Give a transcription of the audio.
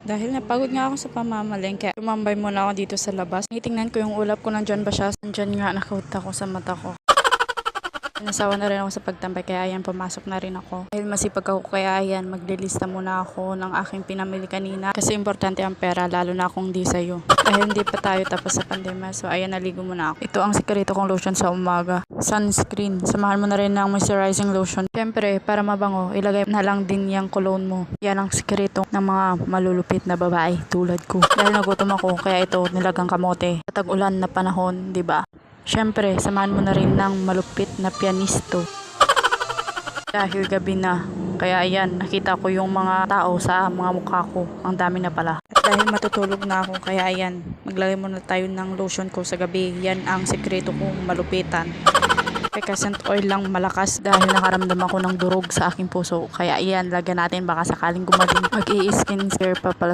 Dahil napagod nga ako sa pamamalengke, tumambay muna ako dito sa labas. Tingnan ko yung ulap ko, nandyan ba siya? Nandyan nga, nakauta ko sa mata ko. Nasawa na rin ako sa pagtambay, kaya ayan, pumasok na rin ako. Dahil masipag ako, kaya ayan, maglilista muna ako ng aking pinamili kanina. Kasi importante ang pera, lalo na kung di sa'yo. Dahil hindi pa tayo tapos sa pandemya, so ayan, naligo muna ako. Ito ang sikreto kong lotion sa umaga. Sunscreen. Samahan mo na rin ng moisturizing lotion. Siyempre, para mabango, ilagay na lang din yung cologne mo. Yan ang sikreto ng mga malulupit na babae tulad ko. Dahil nagutom ako, kaya ito, nilagang kamote. Sa tag-ulan na panahon, di ba? Siyempre, samahan mo na rin ng malupit na pianisto. Dahil gabi na, kaya ayan, nakita ko yung mga tao sa mga mukha ko. Ang dami na pala. At dahil matutulog na ako, kaya ayan, maglagay muna tayo ng lotion ko sa gabi. Yan ang sekreto kong malupitan. Pecascent oil lang malakas dahil nakaramdam ako ng durog sa aking puso. Kaya ayan, lagyan natin, baka sakaling gumaling. Mag-i-skincare pa pala